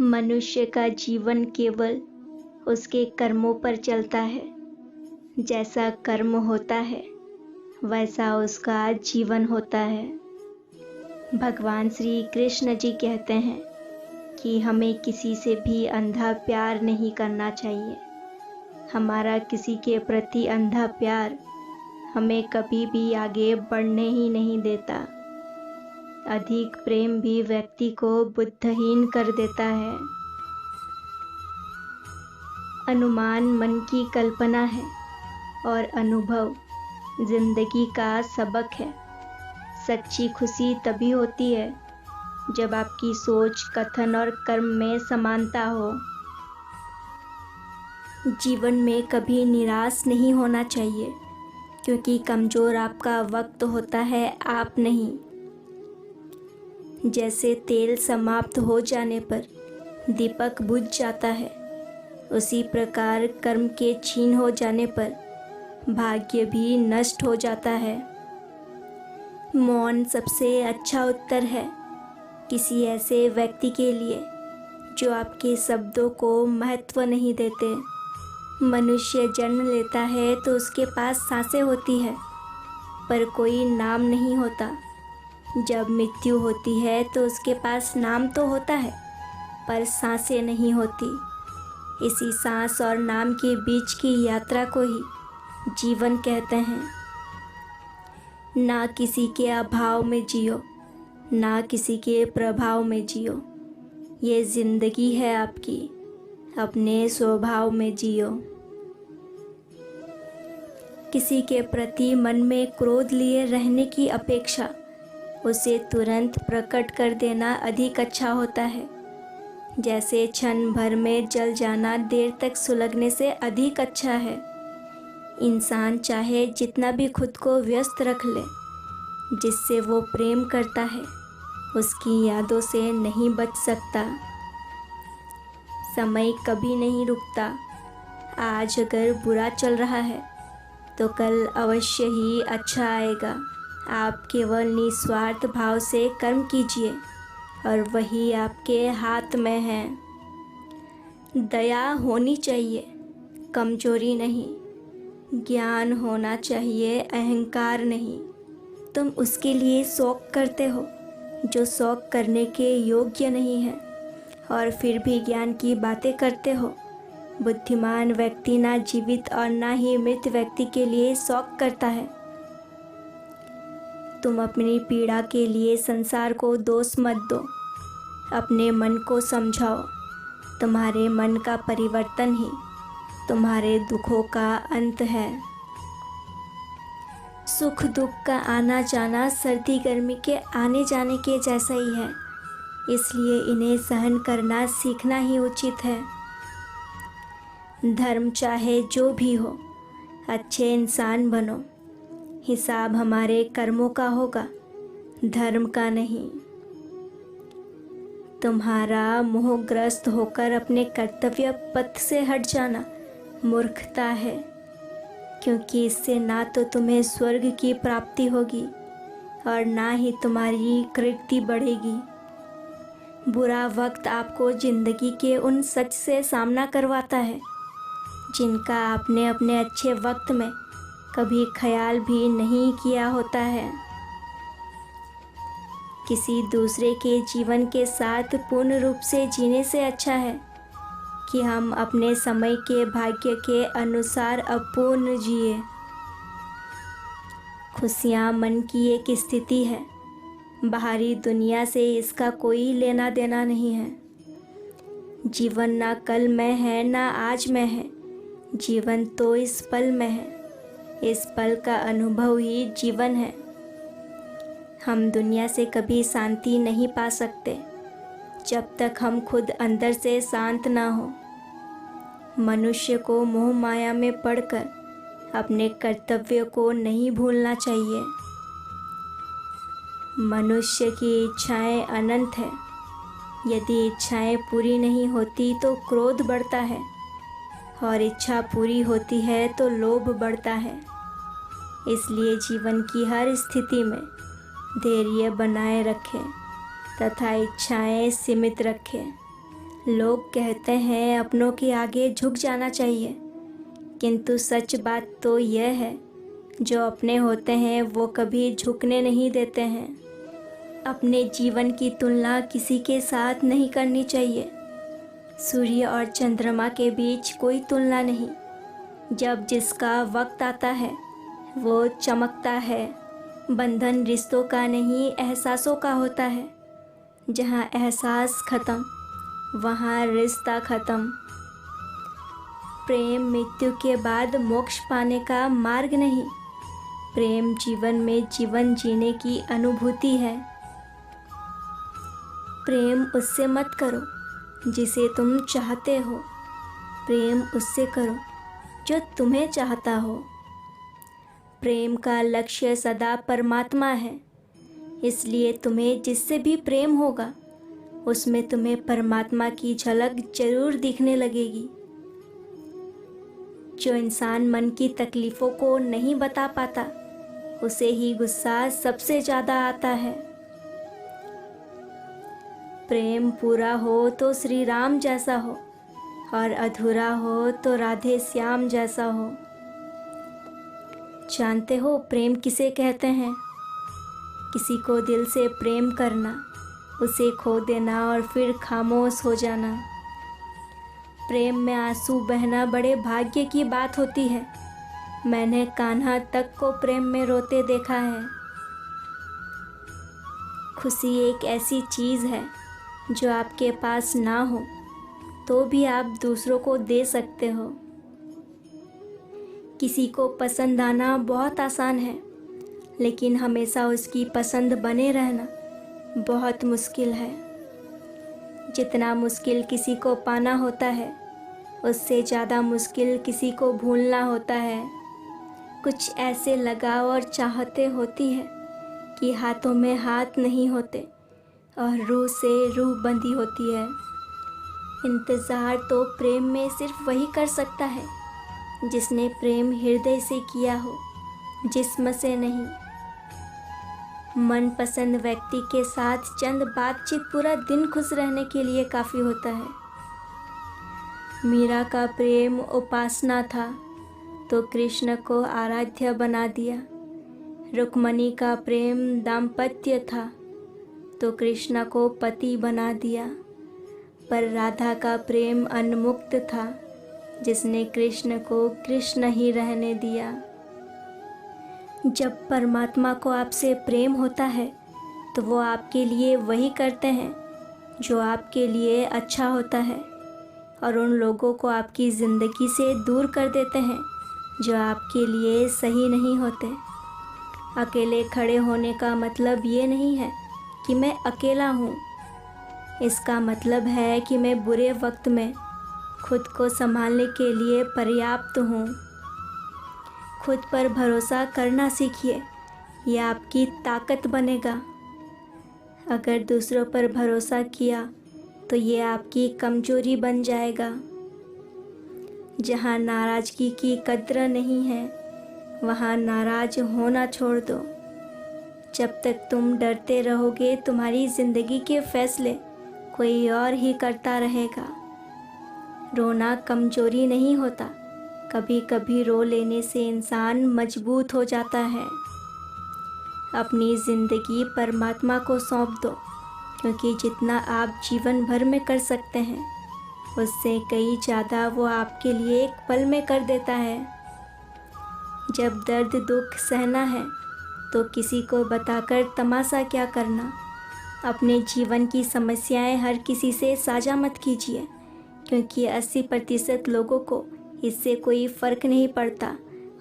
मनुष्य का जीवन केवल उसके कर्मों पर चलता है। जैसा कर्म होता है वैसा उसका जीवन होता है। भगवान श्री कृष्ण जी कहते हैं कि हमें किसी से भी अंधा प्यार नहीं करना चाहिए। हमारा किसी के प्रति अंधा प्यार हमें कभी भी आगे बढ़ने ही नहीं देता। अधिक प्रेम भी व्यक्ति को बुद्धिहीन कर देता है। अनुमान मन की कल्पना है और अनुभव जिंदगी का सबक है। सच्ची खुशी तभी होती है जब आपकी सोच, कथन और कर्म में समानता हो। जीवन में कभी निराश नहीं होना चाहिए, क्योंकि कमज़ोर आपका वक्त होता है, आप नहीं। जैसे तेल समाप्त हो जाने पर दीपक बुझ जाता है, उसी प्रकार कर्म के छीन हो जाने पर भाग्य भी नष्ट हो जाता है। मौन सबसे अच्छा उत्तर है किसी ऐसे व्यक्ति के लिए जो आपके शब्दों को महत्व नहीं देते। मनुष्य जन्म लेता है तो उसके पास सांसें होती है, पर कोई नाम नहीं होता। जब मृत्यु होती है तो उसके पास नाम तो होता है, पर सांसें नहीं होती। इसी सांस और नाम के बीच की यात्रा को ही जीवन कहते हैं। ना किसी के अभाव में जियो, ना किसी के प्रभाव में जियो। ये जिंदगी है आपकी, अपने स्वभाव में जियो। किसी के प्रति मन में क्रोध लिए रहने की अपेक्षा उसे तुरंत प्रकट कर देना अधिक अच्छा होता है। जैसे क्षण भर में जल जाना देर तक सुलगने से अधिक अच्छा है। इंसान चाहे जितना भी खुद को व्यस्त रख ले, जिससे वो प्रेम करता है उसकी यादों से नहीं बच सकता। समय कभी नहीं रुकता। आज अगर बुरा चल रहा है तो कल अवश्य ही अच्छा आएगा। आप केवल निस्वार्थ भाव से कर्म कीजिए और वही आपके हाथ में है। दया होनी चाहिए, कमजोरी नहीं। ज्ञान होना चाहिए, अहंकार नहीं। तुम उसके लिए शौक करते हो जो शौक करने के योग्य नहीं है, और फिर भी ज्ञान की बातें करते हो। बुद्धिमान व्यक्ति ना जीवित और ना ही मृत व्यक्ति के लिए शौक करता है। तुम अपनी पीड़ा के लिए संसार को दोष मत दो, अपने मन को समझाओ। तुम्हारे मन का परिवर्तन ही तुम्हारे दुखों का अंत है। सुख दुख का आना जाना सर्दी गर्मी के आने जाने के जैसा ही है, इसलिए इन्हें सहन करना सीखना ही उचित है। धर्म चाहे जो भी हो, अच्छे इंसान बनो। हिसाब हमारे कर्मों का होगा, धर्म का नहीं। तुम्हारा मोहग्रस्त होकर अपने कर्तव्य पथ से हट जाना मूर्खता है, क्योंकि इससे ना तो तुम्हें स्वर्ग की प्राप्ति होगी और ना ही तुम्हारी कीर्ति बढ़ेगी। बुरा वक्त आपको जिंदगी के उन सच से सामना करवाता है जिनका आपने अपने अच्छे वक्त में कभी ख्याल भी नहीं किया होता है। किसी दूसरे के जीवन के साथ पूर्ण रूप से जीने से अच्छा है कि हम अपने समय के भाग्य के अनुसार अपूर्ण जिए। खुशियाँ मन की एक स्थिति है, बाहरी दुनिया से इसका कोई लेना देना नहीं है। जीवन ना कल में है ना आज में है, जीवन तो इस पल में है। इस पल का अनुभव ही जीवन है। हम दुनिया से कभी शांति नहीं पा सकते जब तक हम खुद अंदर से शांत ना हो। मनुष्य को मोह माया में पड़कर अपने कर्तव्य को नहीं भूलना चाहिए। मनुष्य की इच्छाएं अनंत है। यदि इच्छाएं पूरी नहीं होती तो क्रोध बढ़ता है, और इच्छा पूरी होती है तो लोभ बढ़ता है। इसलिए जीवन की हर स्थिति में धैर्य बनाए रखें तथा इच्छाएं सीमित रखें। लोग कहते हैं अपनों के आगे झुक जाना चाहिए, किंतु सच बात तो यह है, जो अपने होते हैं वो कभी झुकने नहीं देते हैं। अपने जीवन की तुलना किसी के साथ नहीं करनी चाहिए। सूर्य और चंद्रमा के बीच कोई तुलना नहीं। जब जिसका वक्त आता है वो चमकता है। बंधन रिश्तों का नहीं, एहसासों का होता है। जहाँ एहसास खत्म वहाँ रिश्ता खत्म। प्रेम मृत्यु के बाद मोक्ष पाने का मार्ग नहीं। प्रेम जीवन में जीवन जीने की अनुभूति है। प्रेम उससे मत करो जिसे तुम चाहते हो, प्रेम उससे करो जो तुम्हें चाहता हो। प्रेम का लक्ष्य सदा परमात्मा है, इसलिए तुम्हें जिससे भी प्रेम होगा उसमें तुम्हें परमात्मा की झलक जरूर दिखने लगेगी। जो इंसान मन की तकलीफ़ों को नहीं बता पाता उसे ही गुस्सा सबसे ज़्यादा आता है। प्रेम पूरा हो तो श्री राम जैसा हो और अधूरा हो तो राधे श्याम जैसा हो। जानते हो प्रेम किसे कहते हैं? किसी को दिल से प्रेम करना, उसे खो देना और फिर खामोश हो जाना। प्रेम में आंसू बहना बड़े भाग्य की बात होती है। मैंने कान्हा तक को प्रेम में रोते देखा है। खुशी एक ऐसी चीज़ है जो आपके पास ना हो तो भी आप दूसरों को दे सकते हो। किसी को पसंद आना बहुत आसान है, लेकिन हमेशा उसकी पसंद बने रहना बहुत मुश्किल है। जितना मुश्किल किसी को पाना होता है, उससे ज़्यादा मुश्किल किसी को भूलना होता है। कुछ ऐसे लगाव और चाहते होती है कि हाथों में हाथ नहीं होते और रूह से रूह बंधी होती है। इंतज़ार तो प्रेम में सिर्फ वही कर सकता है जिसने प्रेम हृदय से किया हो, जिस्म से नहीं। मनपसंद व्यक्ति के साथ चंद बातचीत पूरा दिन खुश रहने के लिए काफ़ी होता है। मीरा का प्रेम उपासना था तो कृष्ण को आराध्य बना दिया। रुक्मणी का प्रेम दाम्पत्य था तो कृष्ण को पति बना दिया। पर राधा का प्रेम अनमुक्त था, जिसने कृष्ण को कृष्ण ही रहने दिया। जब परमात्मा को आपसे प्रेम होता है तो वो आपके लिए वही करते हैं जो आपके लिए अच्छा होता है, और उन लोगों को आपकी ज़िंदगी से दूर कर देते हैं जो आपके लिए सही नहीं होते। अकेले खड़े होने का मतलब ये नहीं है कि मैं अकेला हूँ। इसका मतलब है कि मैं बुरे वक्त में खुद को संभालने के लिए पर्याप्त हूँ। खुद पर भरोसा करना सीखिए, यह आपकी ताकत बनेगा। अगर दूसरों पर भरोसा किया तो ये आपकी कमजोरी बन जाएगा। जहाँ नाराज़गी की कद्र नहीं है वहाँ नाराज़ होना छोड़ दो। जब तक तुम डरते रहोगे तुम्हारी ज़िंदगी के फैसले कोई और ही करता रहेगा। रोना कमजोरी नहीं होता, कभी कभी रो लेने से इंसान मजबूत हो जाता है। अपनी ज़िंदगी परमात्मा को सौंप दो, क्योंकि जितना आप जीवन भर में कर सकते हैं उससे कई ज़्यादा वो आपके लिए एक पल में कर देता है। जब दर्द दुख सहना है तो किसी को बताकर तमाशा क्या करना। अपने जीवन की समस्याएं हर किसी से साझा मत कीजिए, क्योंकि 80% लोगों को इससे कोई फ़र्क नहीं पड़ता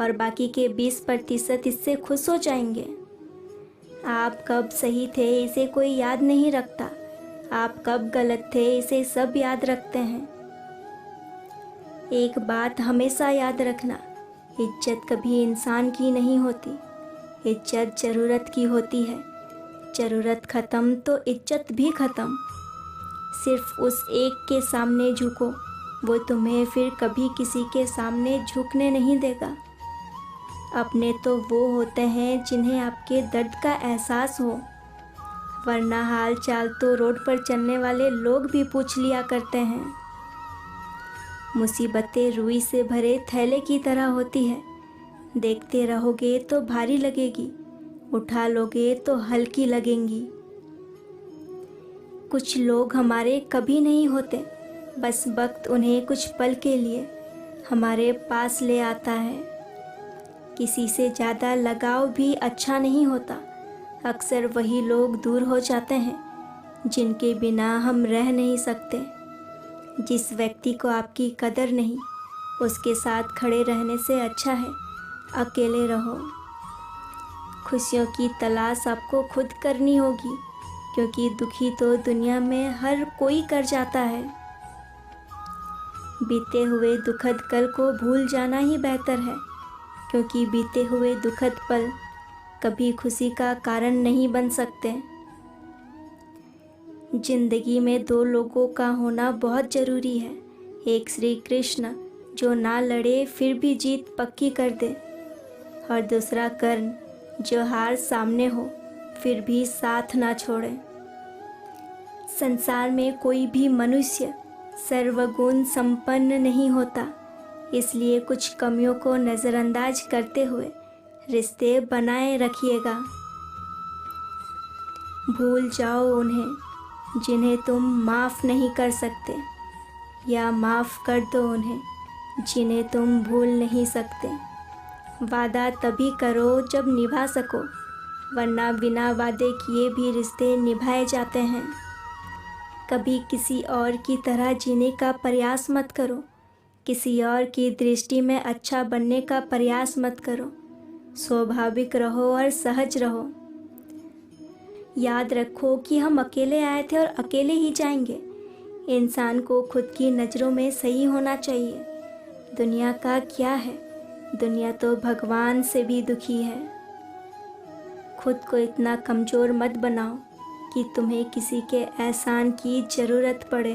और बाकी के 20% इससे खुश हो जाएंगे। आप कब सही थे इसे कोई याद नहीं रखता, आप कब गलत थे इसे सब याद रखते हैं। एक बात हमेशा याद रखना, इज्जत कभी इंसान की नहीं होती, इज्जत ज़रूरत की होती है। ज़रूरत ख़त्म तो इज्जत भी ख़त्म। सिर्फ उस एक के सामने झुको, वो तुम्हें फिर कभी किसी के सामने झुकने नहीं देगा। अपने तो वो होते हैं जिन्हें आपके दर्द का एहसास हो। वरना हाल चाल तो रोड पर चलने वाले लोग भी पूछ लिया करते हैं। मुसीबतें रुई से भरे थैले की तरह होती है, देखते रहोगे तो भारी लगेगी, उठा लोगे तो हल्की लगेंगी। कुछ लोग हमारे कभी नहीं होते, बस वक्त उन्हें कुछ पल के लिए हमारे पास ले आता है। किसी से ज़्यादा लगाव भी अच्छा नहीं होता। अक्सर वही लोग दूर हो जाते हैं जिनके बिना हम रह नहीं सकते। जिस व्यक्ति को आपकी कदर नहीं, उसके साथ खड़े रहने से अच्छा है अकेले रहो। खुशियों की तलाश आपको खुद करनी होगी, क्योंकि दुखी तो दुनिया में हर कोई कर जाता है। बीते हुए दुखद कल को भूल जाना ही बेहतर है, क्योंकि बीते हुए दुखद पल कभी खुशी का कारण नहीं बन सकते। जिंदगी में दो लोगों का होना बहुत ज़रूरी है। एक श्री कृष्ण जो ना लड़े फिर भी जीत पक्की कर दे, और दूसरा कर्ण जो हार सामने हो फिर भी साथ ना छोड़े। संसार में कोई भी मनुष्य सर्वगुण संपन्न नहीं होता, इसलिए कुछ कमियों को नज़रअंदाज करते हुए रिश्ते बनाए रखिएगा। भूल जाओ उन्हें जिन्हें तुम माफ़ नहीं कर सकते, या माफ़ कर दो उन्हें जिन्हें तुम भूल नहीं सकते। वादा तभी करो जब निभा सको, वरना बिना वादे किए भी रिश्ते निभाए जाते हैं। कभी किसी और की तरह जीने का प्रयास मत करो, किसी और की दृष्टि में अच्छा बनने का प्रयास मत करो। स्वाभाविक रहो और सहज रहो। याद रखो कि हम अकेले आए थे और अकेले ही जाएंगे। इंसान को खुद की नज़रों में सही होना चाहिए। दुनिया का क्या है, दुनिया तो भगवान से भी दुखी है। खुद को इतना कमज़ोर मत बनाओ कि तुम्हें किसी के एहसान की ज़रूरत पड़े।